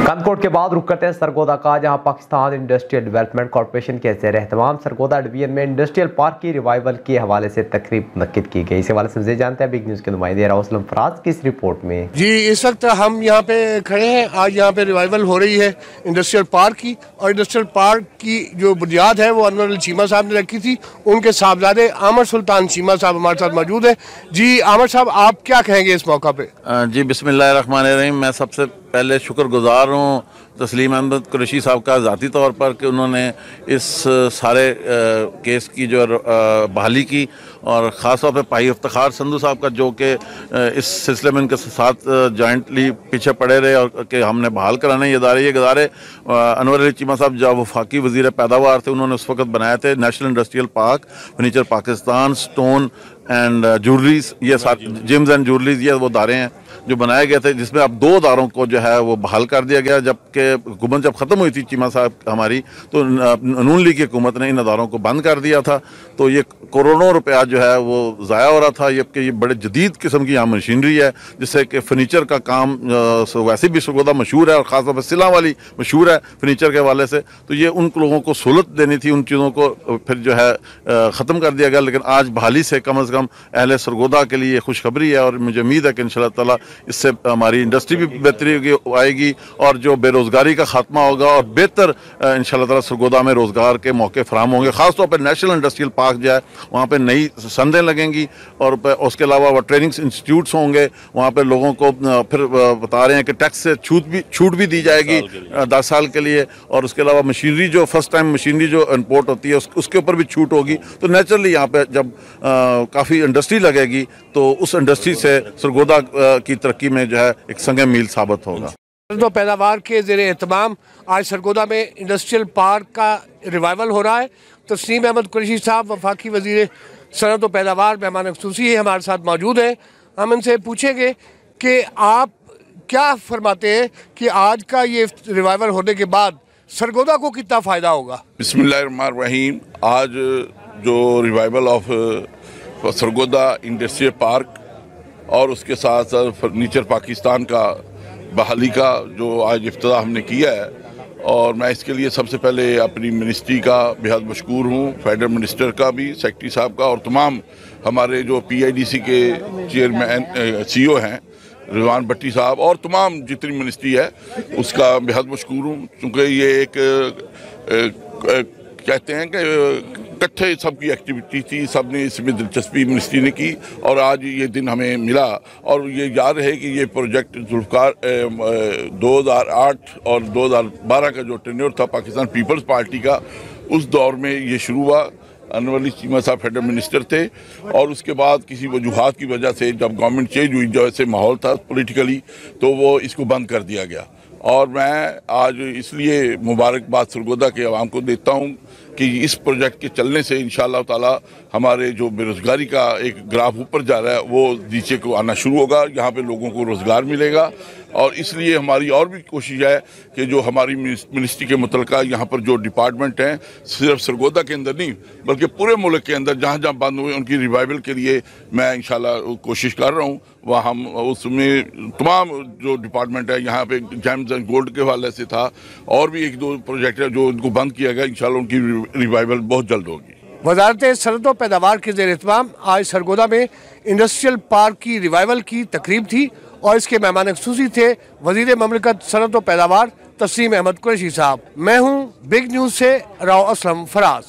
कंदकोट के बाद रुक करते हैं सरगोदा का, जहां पाकिस्तान इंडस्ट्रियल डेवलपमेंट कॉर्पोरेशन के ज़ेर एहतमाम सरगोदा डिवीजन में इंडस्ट्रियल पार्क की रिवाइवल के हवाले से तकरीब मुनक्किद की गई। इस हवाले से मज़ीद जानते हैं बिग न्यूज़ के नुमाइंदे राव असलम फराज की इस रिपोर्ट में। जी, इस वक्त हम यहाँ पे खड़े हैं। आज यहाँ पे रिवाइवल हो रही है इंडस्ट्रियल पार्क की, और इंडस्ट्रियल पार्क की जो बुनियाद है वो अनवर अली चीमा साहब ने रखी थी। उनके साहबजादे आमर सुल्तान चीमा साहब हमारे साथ मौजूद हैं। जी आमर साहब, आप क्या कहेंगे इस मौका पे? जी बिस्मिल्लाहिर्रहमानिर्रहीम। मैं सबसे पहले शुक्रगुजार हूँ तस्लीम अहमद कुरैशी साहब का ज़ाती तौर पर कि उन्होंने इस सारे केस की जो बहाली की, और ख़ास तौर पर भाई इफ्तिखार संधू साहब का जो कि इस सिलसिले में उनके साथ जॉइंटली पीछे पड़े रहे और कि हमने बहाल कराने ये इदारे अनवर अली चीमा साहब जब वफाकी वज़ीर पैदावार थे, उन्होंने उस वक्त बनाए थे national industrial park, furniture Pakistan, stone and jewelleries, ये साथ जिम्स एंड ज्वेलरीज, ये वो इदारे हैं जो बनाए गए थे, जिसमें अब 2 इदारों को जो है वो बहाल कर दिया गया। जबकि हुकूमत जब ख़त्म हुई थी चीमा साहब हमारी, तो नून लीग की हुकूमत ने इन इदारों को बंद कर दिया था। तो ये करोड़ों रुपया जो है वो ज़ाया हो रहा था। ये बड़े जदीद किस्म की यहाँ मशीनरी है, जिससे कि फ़र्नीचर का काम वैसे भी सरगोदा मशहूर है, और ख़ास तौर पर सिला वाली मशहूर है फ़र्नीचर के हवाले से। तो ये उन लोगों को सहूलत देनी थी, उन चीज़ों को फिर जो है ख़त्म कर दिया गया। लेकिन आज बहाली से कम अज़ कम अहले सरगोदा के लिए खुशखबरी है, और मुझे उम्मीद है कि इंशाअल्लाह ताला इससे हमारी इंडस्ट्री भी बेहतरी आएगी, और जो बेरोज़गारी का खात्मा होगा, और बेहतर इंशाअल्लाह ताला सरगोदा में रोज़गार के मौके फराहम होंगे। ख़ासतौर पर नेशनल इंडस्ट्रियल पार्क जो है वहाँ पर नई संदें लगेंगी, और उसके अलावा वो ट्रेनिंग इंस्टीट्यूट्स होंगे। वहाँ पर लोगों को फिर बता रहे हैं कि टैक्स से छूट भी दी जाएगी 10 साल के लिए, और उसके अलावा मशीनरी जो फर्स्ट टाइम मशीनरी जो इम्पोर्ट होती है उसके ऊपर भी छूट होगी। तो नेचुरली यहाँ पर जब काफ़ी इंडस्ट्री लगेगी तो उस इंडस्ट्री से सरगोदा की तरक्की में जो है एक संगे मील साबित होगा। तो पैदावार के ज़ेर एहतमाम आज सरगोदा में इंडस्ट्रियल पार्क का रिवाइवल हो रहा है। तस्लीम अहमद कुरैशी साहब वफाकी वज़ीर सनअत व पैदावार मेहमान ख़ुसूसी है, हमारे साथ मौजूद हैं। हम इनसे पूछेंगे कि आप क्या फरमाते हैं कि आज का ये रिवाइवल होने के बाद सरगोदा को कितना फ़ायदा होगा? बिस्मिल्लाहिर्रहमानिर्रहीम। आज जो revival of Sargodha industrial park और उसके साथ साथ फर्नीचर पाकिस्तान का बहाली का जो आज इफ्तिताह हमने किया है, और मैं इसके लिए सबसे पहले अपनी मिनिस्ट्री का बेहद मशकूर हूँ, फेडरल मिनिस्टर का भी, सेक्रेटरी साहब का, और तमाम हमारे जो PIDC के चेयरमैन CEO हैं रिजवान भट्टी साहब, और तमाम जितनी मिनिस्ट्री है उसका बेहद मशकूर हूँ। चूँकि ये एक कहते हैं कि इकट्ठे सबकी एक्टिविटी थी, सब ने इसमें दिलचस्पी मिनिस्ट्री ने की, और आज ये दिन हमें मिला। और ये याद रहे कि ये प्रोजेक्ट जुल्फ़िकार 2008 और 2012 का जो टेन्योर था पाकिस्तान पीपल्स पार्टी का, उस दौर में ये शुरू हुआ। अनवर अली चीमा साहब फेडरल मिनिस्टर थे, और उसके बाद किसी वजूहात की वजह से जब गवर्नमेंट चेंज हुई, जो ऐसे माहौल था पॉलिटिकली, तो वो इसको बंद कर दिया गया। और मैं आज इसलिए मुबारकबाद सरगोदा के अवाम को देता हूँ कि इस प्रोजेक्ट के चलने से इंशाअल्लाह ताला हमारे जो बेरोज़गारी का एक ग्राफ ऊपर जा रहा है वो नीचे को आना शुरू होगा, यहाँ पे लोगों को रोज़गार मिलेगा। और इसलिए हमारी और भी कोशिश है कि जो हमारी मिनिस्ट्री के मुतलका यहाँ पर जो डिपार्टमेंट हैं, सिर्फ सरगोदा के अंदर नहीं बल्कि पूरे मुल्क के अंदर जहाँ जहाँ बंद हुए उनकी रिवाइवल के लिए मैं इंशाल्लाह कोशिश कर रहा हूँ। वह हम उसमें तमाम जो डिपार्टमेंट है, यहाँ पे जेम्स एंड गोल्ड के हवाले से था, और भी 1-2 प्रोजेक्ट है जो उनको बंद किया गया, इंशाल्लाह उनकी रिवाइवल बहुत जल्द होगी। वज़ारत सनअत व पैदावार के ज़ेर एहतमाम आज सरगोदा में इंडस्ट्रियल पार्क की रिवाइवल की तकरीब थी, और इसके मेहमान ख़ुसूसी थे वज़ीर ममलकत सनअत व पैदावार तस्लीम अहमद कुरैशी साहब। मैं हूँ बिग न्यूज़ से राव असलम फराज।